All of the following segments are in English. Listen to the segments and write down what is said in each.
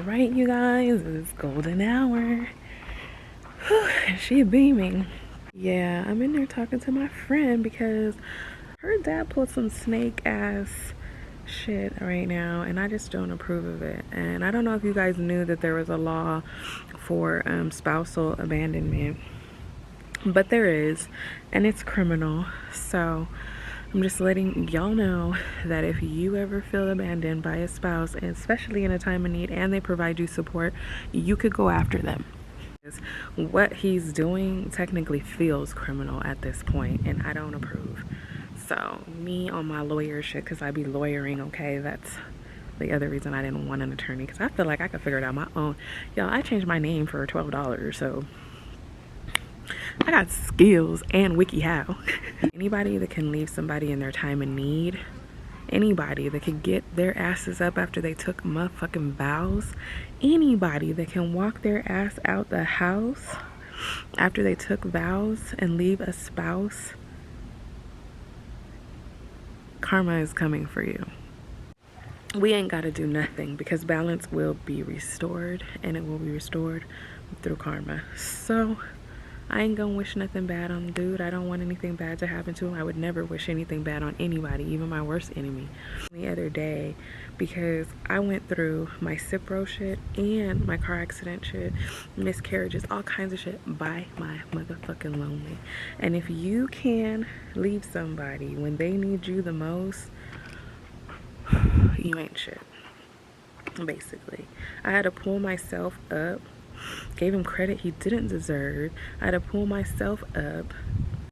right, you guys, it's golden hour. Whew, she beaming. Yeah, I'm in there talking to my friend because her dad pulled some snake ass shit right now, and I just don't approve of it. And I don't know if you guys knew that there was a law for spousal abandonment, but there is, and it's criminal. So I'm just letting y'all know that if you ever feel abandoned by a spouse, and especially in a time of need, and they provide you support, you could go after them. What he's doing technically feels criminal at this point, and I don't approve. So me on my lawyer shit, because I be lawyering, okay? That's the other reason I didn't want an attorney, because I feel like I could figure it out my own. Y'all, I changed my name for $12, so I got skills and WikiHow. Anybody that can leave somebody in their time of need, anybody that can get their asses up after they took motherfucking vows, anybody that can walk their ass out the house after they took vows and leave a spouse, karma is coming for you. We ain't got to do nothing because balance will be restored, and it will be restored through karma. So I ain't gonna wish nothing bad on the dude. I don't want anything bad to happen to him. I would never wish anything bad on anybody, even my worst enemy. The other day, because I went through my Cipro shit and my car accident shit, miscarriages, all kinds of shit by my motherfucking lonely. And if you can leave somebody when they need you the most, you ain't shit, basically. I had to pull myself up, gave him credit he didn't deserve. I had to pull myself up,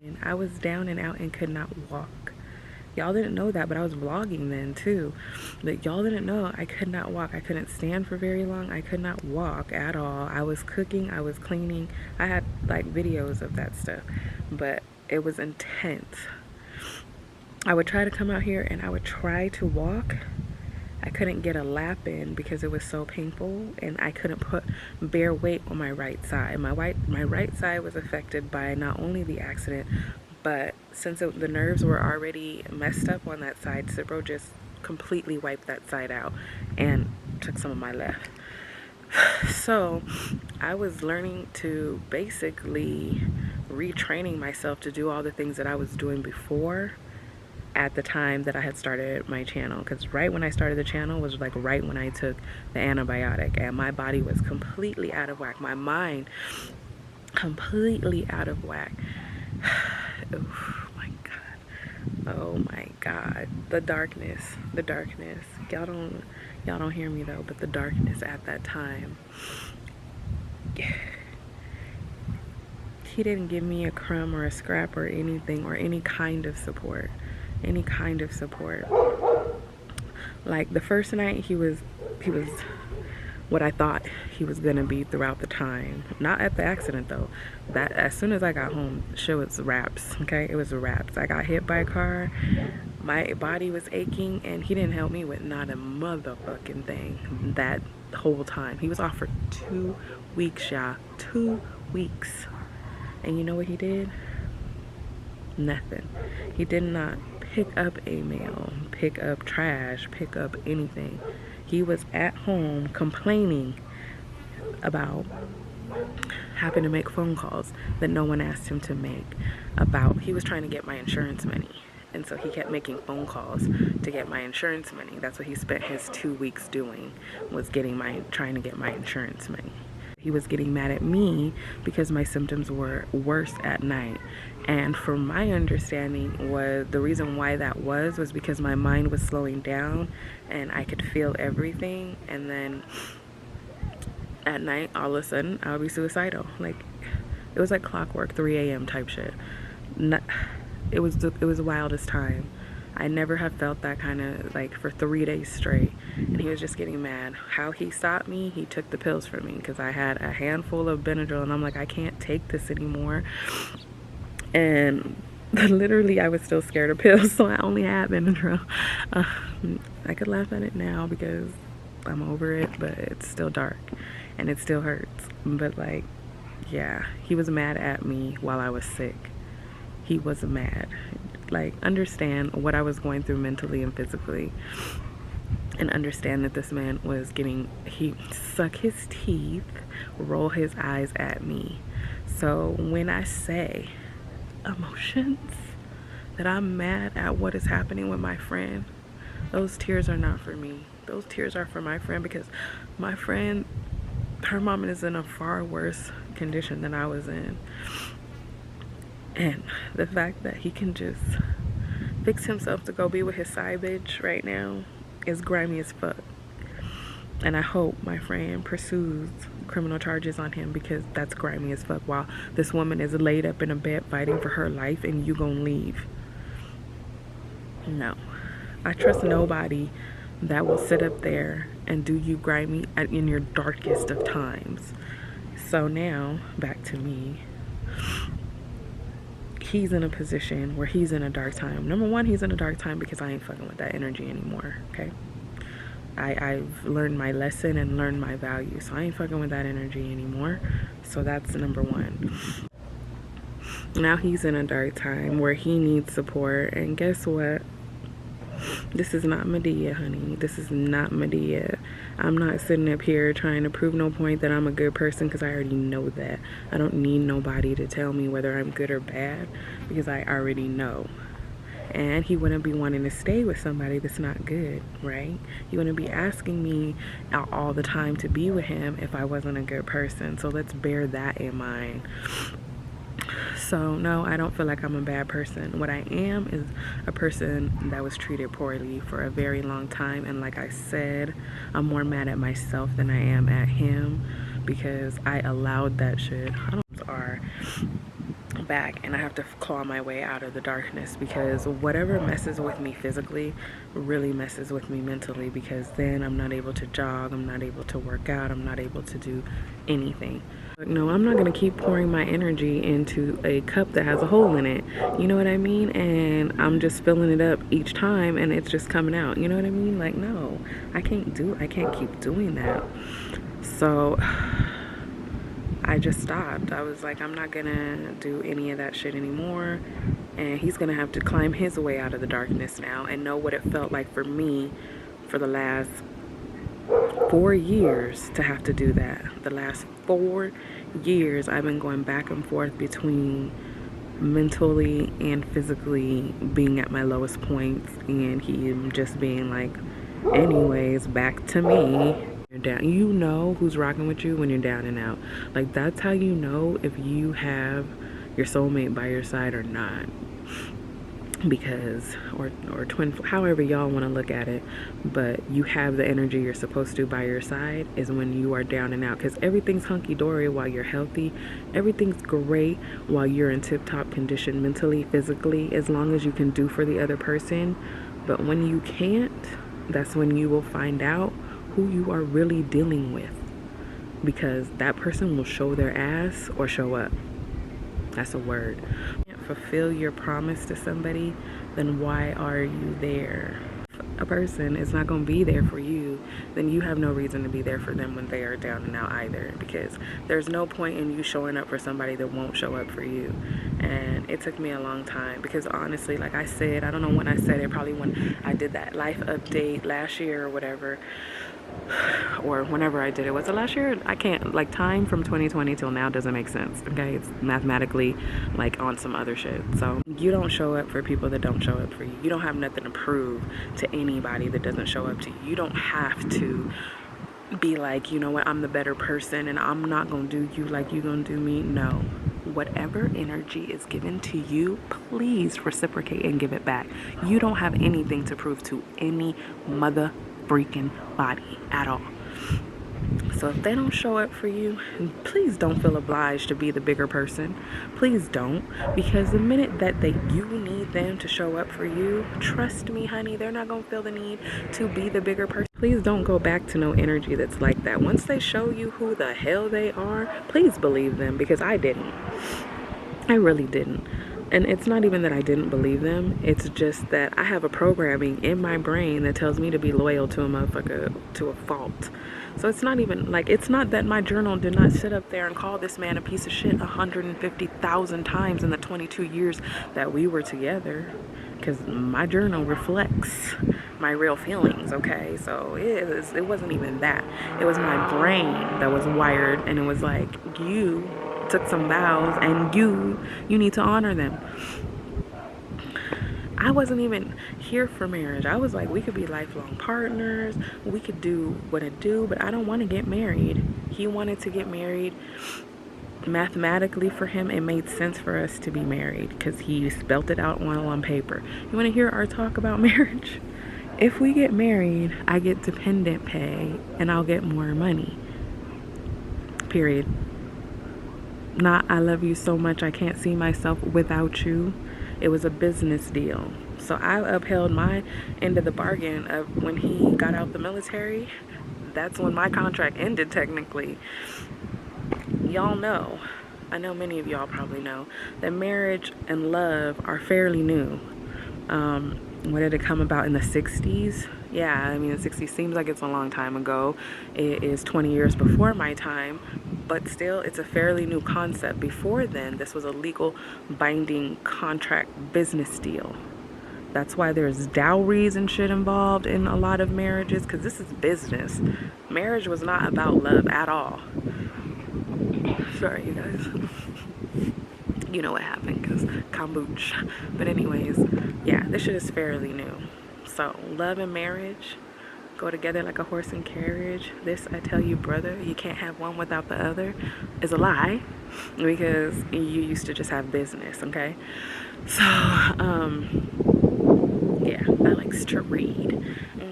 and I was down and out and could not walk. Y'all didn't know that, but I was vlogging then too. But y'all didn't know I could not walk. I couldn't stand for very long. I could not walk at all. I was cooking, I was cleaning. I had like videos of that stuff, but it was intense. I would try to come out here and I would try to walk. I couldn't get a lap in because it was so painful, and I couldn't put bare weight on my right side. My right side was affected by not only the accident, but since the nerves were already messed up on that side, Cipro just completely wiped that side out and took some of my left. So I was learning to basically retraining myself to do all the things that I was doing before at the time that I had started my channel, because right when I started the channel was like right when I took the antibiotic, and my body was completely out of whack, my mind completely out of whack. Oh my god, oh my god, the darkness, y'all don't hear me though, but the darkness at that time. He didn't give me a crumb or a scrap or anything, or any kind of support. Like the first night, he was what I thought he was gonna be throughout the time. Not at the accident though. That as soon as I got home, shit was wraps. Okay, it was wraps. I got hit by a car, my body was aching, and he didn't help me with not a motherfucking thing that whole time. He was off for 2 weeks, y'all. 2 weeks. And you know what he did? Nothing. He did not pick up a mail, pick up trash, pick up anything. He was at home complaining about having to make phone calls that no one asked him to make. He was trying to get my insurance money, and so he kept making phone calls to get my insurance money. That's what he spent his 2 weeks doing, was trying to get my insurance money. He was getting mad at me because my symptoms were worse at night. And from my understanding, the reason why that was because my mind was slowing down and I could feel everything. And then at night, all of a sudden, I would be suicidal. Like, it was like clockwork, 3 a.m. type shit. It was the wildest time. I never have felt that kind of, like, for 3 days straight. And he was just getting mad. How he stopped me, he took the pills from me, because I had a handful of Benadryl, and I'm like, I can't take this anymore. And literally, I was still scared of pills, so I only had Benadryl. I could laugh at it now because I'm over it, but it's still dark, and it still hurts. But, like, yeah, he was mad at me while I was sick. He was mad. Like, understand what I was going through mentally and physically. and understand that this man was getting, he suck his teeth, roll his eyes at me. So when I say emotions, that I'm mad at what is happening with my friend, those tears are not for me. Those tears are for my friend, because my friend, her mom is in a far worse condition than I was in. And the fact that he can just fix himself to go be with his side bitch right now is grimy as fuck. And I hope my friend pursues criminal charges on him, because that's grimy as fuck, while this woman is laid up in a bed fighting for her life and you gonna leave. No. I trust nobody that will sit up there and do you grimy in your darkest of times. So now, back to me. He's in a position where he's in a dark time. Number one, he's in a dark time because I ain't fucking with that energy anymore, okay? I've learned my lesson and learned my value, so I ain't fucking with that energy anymore. So that's number one. Now he's in a dark time where he needs support, and guess what? This is not Madea, honey. This is not Madea. I'm not sitting up here trying to prove no point that I'm a good person, because I already know that. I don't need nobody to tell me whether I'm good or bad, because I already know. And he wouldn't be wanting to stay with somebody that's not good, right? He wouldn't be asking me out all the time to be with him if I wasn't a good person. So let's bear that in mind. So no, I don't feel like I'm a bad person. What I am is a person that was treated poorly for a very long time. And like I said, I'm more mad at myself than I am at him, because I allowed that shit. I don't are back, and I have to claw my way out of the darkness, because whatever messes with me physically really messes with me mentally, because then I'm not able to jog, I'm not able to work out, I'm not able to do anything. No, I'm not gonna keep pouring my energy into a cup that has a hole in it, you know what I mean? And I'm just filling it up each time and it's just coming out, you know what I mean? Like, no, I can't keep doing that. So I just stopped. I was like, I'm not gonna do any of that shit anymore, and he's gonna have to climb his way out of the darkness now and know what it felt like for me for the last 4 years to have to do that. The last 4 years I've been going back and forth between mentally and physically being at my lowest points, and he just being like, anyways, back to me. You're down. You know who's rocking with you when you're down and out. Like, that's how you know if you have your soulmate by your side or not. Because, or twin, however y'all want to look at it, but you have the energy you're supposed to by your side is when you are down and out, because everything's hunky-dory while you're healthy. Everything's great while you're in tip-top condition mentally, physically, as long as you can do for the other person. But when you can't, that's when you will find out who you are really dealing with, because that person will show their ass or show up. That's a word. Fulfill your promise to somebody, then why are you there? If a person is not going to be there for you, then you have no reason to be there for them when they are down and out either, because there's no point in you showing up for somebody that won't show up for you. And it took me a long time, because honestly, like I said, I don't know when I said it, probably when I did that life update last year or whatever, or whenever I did it. Was it last year? I can't, like, time from 2020 till now doesn't make sense, okay? It's mathematically like on some other shit. So you don't show up for people that don't show up for you. You don't have nothing to prove to anybody that doesn't show up to you. You don't have to be like, you know what, I'm the better person and I'm not gonna do you like you gonna do me. No. Whatever energy is given to you, please reciprocate and give it back. You don't have anything to prove to any mother freaking body at all. So if they don't show up for you, please don't feel obliged to be the bigger person. Please don't, because the minute that you need them to show up for you, trust me, honey, they're not gonna feel the need to be the bigger person. Please don't go back to no energy that's like that. Once they show you who the hell they are, please believe them, because I didn't. I really didn't. And it's not even that I didn't believe them. It's just that I have a programming in my brain that tells me to be loyal to a motherfucker to a fault. So it's not even like, it's not that my journal did not sit up there and call this man a piece of shit 150,000 times in the 22 years that we were together. Because my journal reflects my real feelings, okay? So it wasn't even that. It was my brain that was wired, and it was like, you took some vows and you need to honor them. I wasn't even here for marriage. I was like, we could be lifelong partners, we could do what it do, but I don't want to get married. He wanted to get married. Mathematically, for him, it made sense for us to be married because he spelt it out on paper. You want to hear our talk about marriage? If we get married, I get dependent pay and I'll get more money. Period. Not, I love you so much I can't see myself without you. It was a business deal. So I upheld my end of the bargain of when he got out the military. That's when my contract ended, technically. Y'all know, I know many of y'all probably know, that marriage and love are fairly new. When did it come about? In the 60s? Yeah, I mean, the 60s seems like it's a long time ago. It is 20 years before my time, but still, it's a fairly new concept. Before then, this was a legal binding contract business deal. That's why there's dowries and shit involved in a lot of marriages, because this is business. Marriage was not about love at all. Sorry, you guys. You know what happened, because kombucha. But anyways, yeah, this shit is fairly new. So, love and marriage go together like a horse and carriage. This, I tell you, brother, you can't have one without the other, is a lie, because you used to just have business, okay? So, yeah, I likes to read,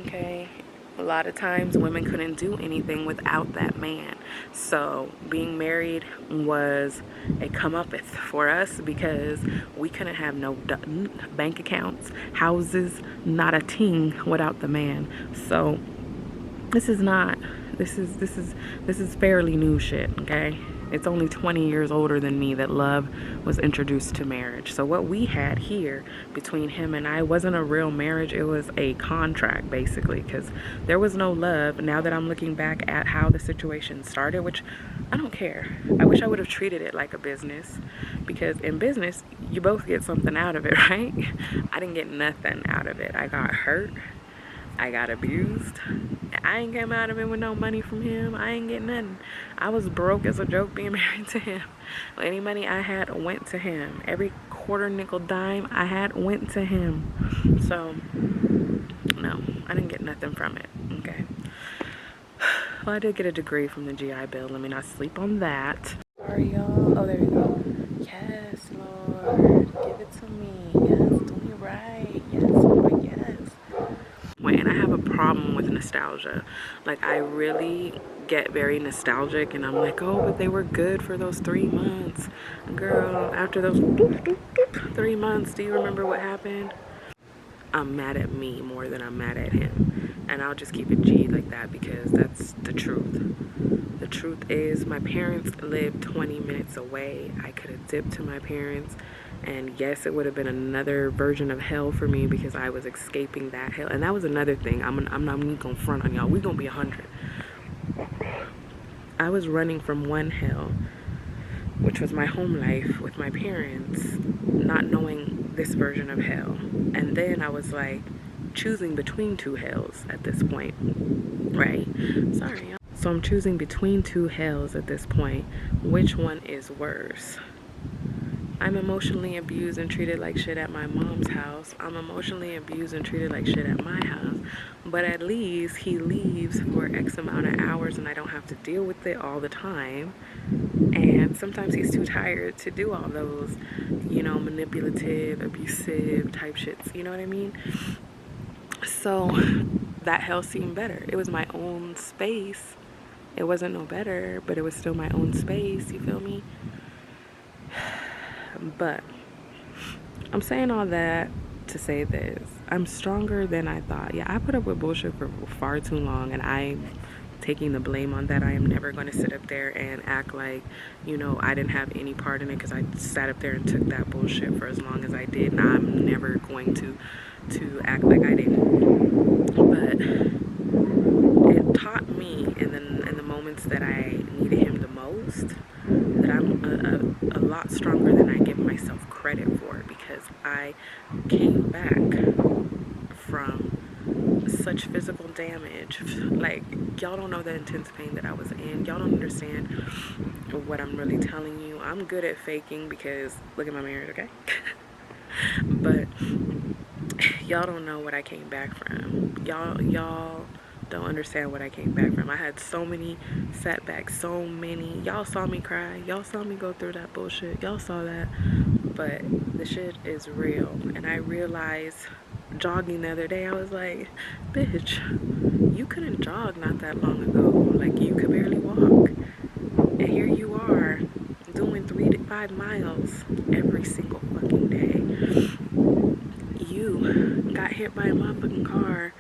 okay? A lot of times women couldn't do anything without that man. So being married was a comeuppance for us because we couldn't have no bank accounts, houses, not a ting without the man. So this is fairly new shit, okay? It's only 20 years older than me that love was introduced to marriage. So what we had here between him and I wasn't a real marriage. It was a contract, basically, because there was no love. Now that I'm looking back at how the situation started, which I don't care. I wish I would have treated it like a business, because in business, you both get something out of it, right? I didn't get nothing out of it. I got hurt. I got abused. I ain't came out of it with no money from him. I ain't getting nothing. I was broke as a joke being married to him. Any money I had went to him. Every quarter, nickel, dime I had went to him. So, no, I didn't get nothing from it, okay? Well, I did get a degree from the GI Bill. Let me not sleep on that. Sorry, y'all. Oh, there you go. Yes, Lord. Give it to me. Yes, do me right. Yes, Lord, yes. And I have a problem with nostalgia. Like, I really get very nostalgic, and I'm like, oh, but they were good for those 3 months. Girl, after those 3 months, do you remember what happened? I'm mad at me more than I'm mad at him. And I'll just keep it G like that, because that's the truth. The truth is, my parents lived 20 minutes away. I could have dipped to my parents. And yes, it would have been another version of hell for me, because I was escaping that hell. And that was another thing. I'm not even gonna front on y'all. We're gonna be 100. I was running from one hell, which was my home life with my parents, not knowing this version of hell. And then I was like choosing between two hells at this point, right? Sorry, y'all. So I'm choosing between two hells at this point. Which one is worse? I'm emotionally abused and treated like shit at my mom's house. I'm emotionally abused and treated like shit at my house. But at least he leaves for X amount of hours and I don't have to deal with it all the time. And sometimes he's too tired to do all those, you know, manipulative, abusive type shits. You know what I mean? So that hell seemed better. It was my own space. It wasn't no better, but it was still my own space. You feel me? But I'm saying all that to say this. I'm stronger than I thought. Yeah, I put up with bullshit for far too long, and I'm taking the blame on that. I am never going to sit up there and act like, you know, I didn't have any part in it, because I sat up there and took that bullshit for as long as I did, and I'm never going to act like I didn't. But it taught me in the moments that I needed him the most, that I'm a lot stronger than I give myself credit for, because I came back from damage. Like, y'all don't know the intense pain that I was in. Y'all don't understand what I'm really telling you. I'm good at faking because look at my marriage, okay? But y'all don't know what I came back from. Y'all don't understand what I came back from. I had so many setbacks, so many. Y'all saw me cry. Y'all saw me go through that bullshit. Y'all saw that. But the shit is real. And I realized jogging the other day, I was like, bitch, you couldn't jog not that long ago. Like, you could barely walk. And here you are doing 3 to 5 miles every single fucking day. You got hit by a motherfucking car,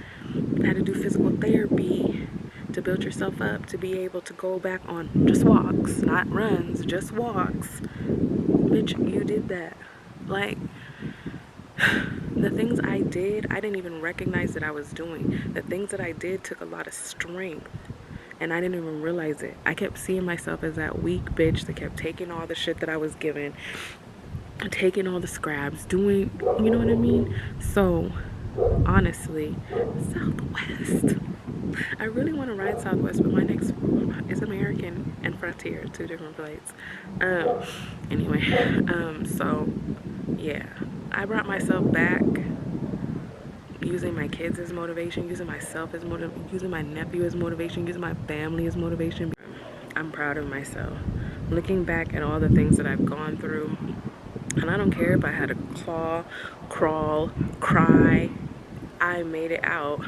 had to do physical therapy to build yourself up to be able to go back on just walks, not runs, just walks. Bitch, you did that. Like, the things I did, I didn't even recognize that I was doing. The things that I did took a lot of strength, and I didn't even realize it. I kept seeing myself as that weak bitch that kept taking all the shit that I was given, taking all the scraps, doing, you know what I mean? So, honestly, Southwest. I really want to ride Southwest, but my next is American and Frontier, 2 different flights. Anyway, so, yeah. I brought myself back using my kids as motivation, using myself as motivation, using my nephew as motivation, using my family as motivation. I'm proud of myself. Looking back at all the things that I've gone through, and I don't care if I had to claw, crawl, cry, I made it out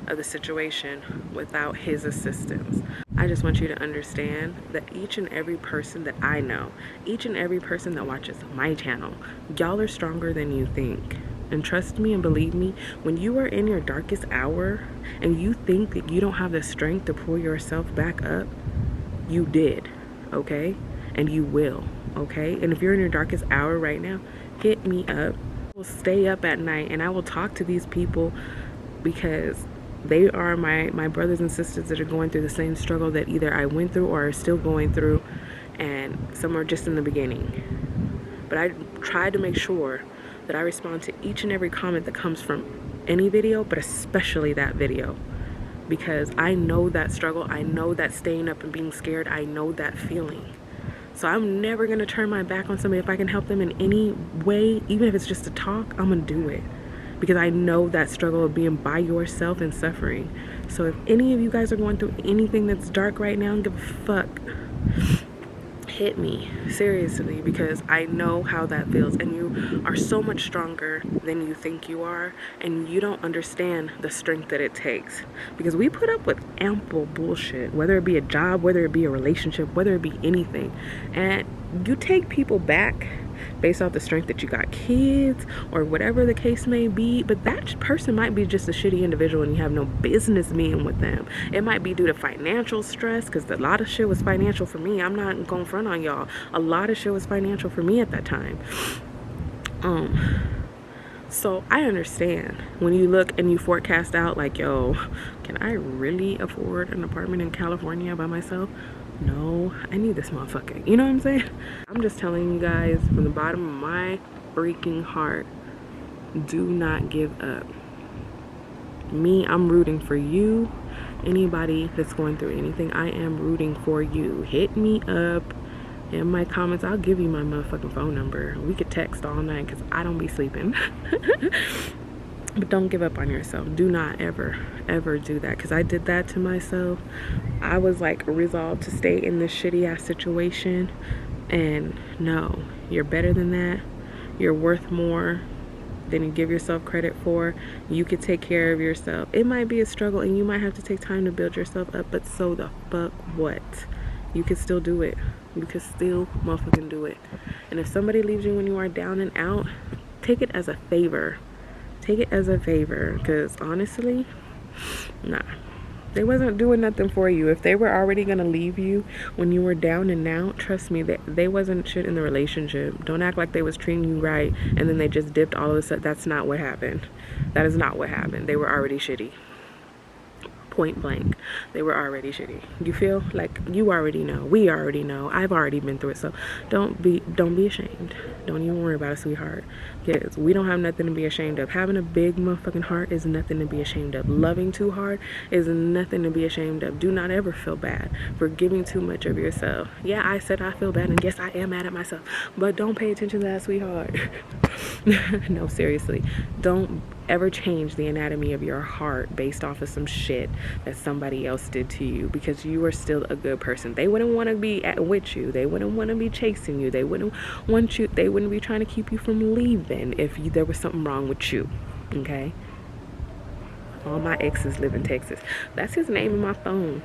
of the situation without his assistance. I just want you to understand that each and every person that I know, each and every person that watches my channel, y'all are stronger than you think. And trust me and believe me, when you are in your darkest hour and you think that you don't have the strength to pull yourself back up, you did, okay? And you will, okay? And if you're in your darkest hour right now, hit me up. I will stay up at night and I will talk to these people because they are my brothers and sisters that are going through the same struggle that either I went through or are still going through, and some are just in the beginning. But I try to make sure that I respond to each and every comment that comes from any video, but especially that video, because I know that struggle. I know that staying up and being scared. I know that feeling. So I'm never going to turn my back on somebody. If I can help them in any way, even if it's just to talk, I'm going to do it. Because I know that struggle of being by yourself and suffering. So if any of you guys are going through anything that's dark right now, give a fuck. Hit me, seriously, because I know how that feels. And you are so much stronger than you think you are. And you don't understand the strength that it takes. Because we put up with ample bullshit, whether it be a job, whether it be a relationship, whether it be anything. And you take people back based off the strength that you got kids or whatever the case may be, but that person might be just a shitty individual and you have no business being with them. It might be due to financial stress, because a lot of shit was financial for me. I'm not going front on y'all. A lot of shit was financial for me at that time. So I understand when you look and you forecast out like, yo, can I really afford an apartment in California by myself? No, I need this motherfucker. You know what I'm saying? I'm just telling you guys from the bottom of my freaking heart, do not give up. Me, I'm rooting for you. Anybody that's going through anything, I am rooting for you. Hit me up in my comments. I'll give you my motherfucking phone number. We could text all night because I don't be sleeping. But don't give up on yourself. Do not ever do that, because I did that to myself. I was like resolved to stay in this shitty ass situation, and no, you're better than that. You're worth more than you give yourself credit for. You could take care of yourself. It might be a struggle and you might have to take time to build yourself up, but so the fuck what? You can still do it. You can still motherfucking do it. And if somebody leaves you when you are down and out, take it as a favor. Take it as a favor, because honestly, nah, they wasn't doing nothing for you. If they were already gonna leave you when you were down and out, trust me, they wasn't shit in the relationship. Don't act like they was treating you right and then they just dipped all of a sudden. That's not what happened. That is not what happened. They were already shitty. point blank, they were already shitty. You feel like you already know, we already know, I've already been through it. So don't be ashamed. Don't even worry about it, sweetheart. Because we don't have nothing to be ashamed of. Having a big motherfucking heart is nothing to be ashamed of. Loving too hard is nothing to be ashamed of. Do not ever feel bad for giving too much of yourself. Yeah, I said I feel bad, and yes, I am mad at myself, but don't pay attention to that, sweetheart. No, seriously, don't ever change the anatomy of your heart based off of some shit that somebody else did to you, because you are still a good person. They wouldn't want to be with you. They wouldn't want to be chasing you. They wouldn't want you. They wouldn't be trying to keep you from leaving if there was something wrong with you. Okay? All my exes live in Texas. That's his name in my phone.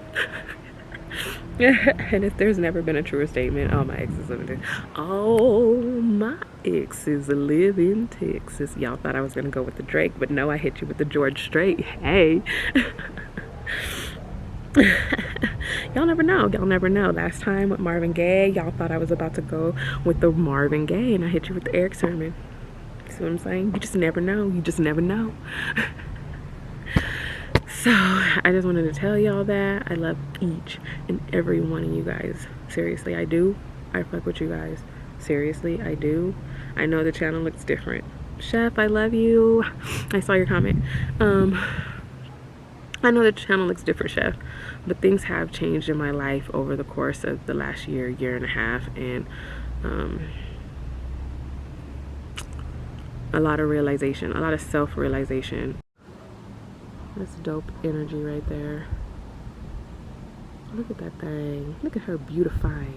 And if there's never been a truer statement, all my exes live in Texas. Oh, my exes live in Texas. Y'all thought I was gonna go with the Drake, but no, I hit you with the George Strait. Hey. Y'all never know. Y'all never know. Last time with Marvin Gaye, y'all thought I was about to go with the Marvin Gaye, and I hit you with the Eric Sermon. See what I'm saying? You just never know. You just never know. So I just wanted to tell y'all that I love each and every one of you guys. Seriously, I do. I fuck with you guys. Seriously, I do. I know the channel looks different. Chef, I love you. I saw your comment. I know the channel looks different, Chef, but things have changed in my life over the course of the last year and a half, and a lot of realization, a lot of self-realization. That's dope energy right there. Look at that thing. Look at her beautifying.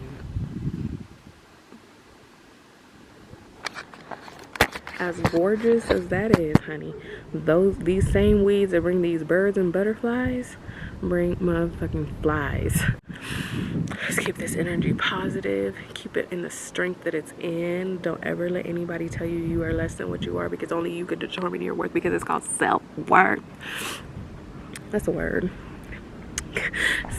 As gorgeous as that is, honey, these same weeds that bring these birds and butterflies bring motherfucking flies. Just keep this energy positive. Keep it in the strength that it's in. Don't ever let anybody tell you you are less than what you are, because only you could determine your worth, because it's called self-worth. That's a word.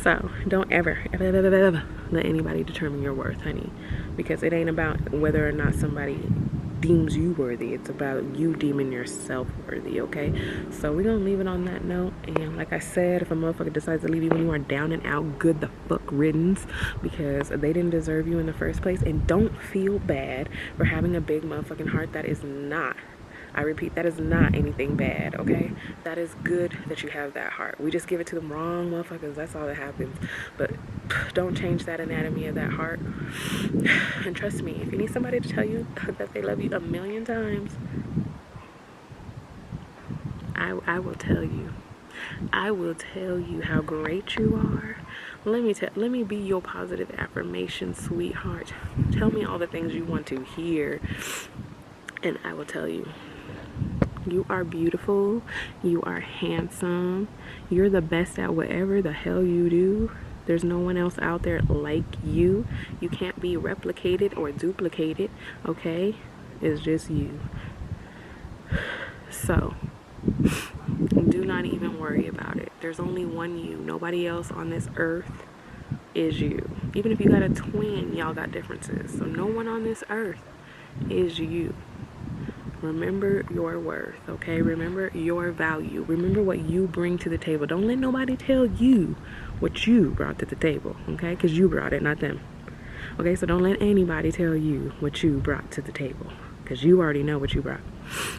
So don't ever let anybody determine your worth, honey, because it ain't about whether or not somebody deems you worthy. It's about you deeming yourself worthy, okay? So we're gonna leave it on that note. And like I said, if a motherfucker decides to leave you when you are down and out, good the fuck riddance, because they didn't deserve you in the first place. And don't feel bad for having a big motherfucking heart. That is not, I repeat, that is not anything bad, okay? That is good that you have that heart. We just give it to the wrong motherfuckers. That's all that happens. But don't change that anatomy of that heart. And trust me, if you need somebody to tell you that they love you 1,000,000 times, I will tell you. I will tell you how great you are. Let me be your positive affirmation, sweetheart. Tell me all the things you want to hear, and I will tell you. You are beautiful. You are handsome. You're the best at whatever the hell you do. There's no one else out there like you. You can't be replicated or duplicated, okay? It's just you. So, do not even worry about it. There's only one you. Nobody else on this earth is you. Even if you got a twin, y'all got differences. So no one on this earth is you. Remember your worth, okay? Remember your value. Remember what you bring to the table. Don't let nobody tell you what you brought to the table, okay? Because you brought it, not them. Okay, so don't let anybody tell you what you brought to the table, because you already know what you brought.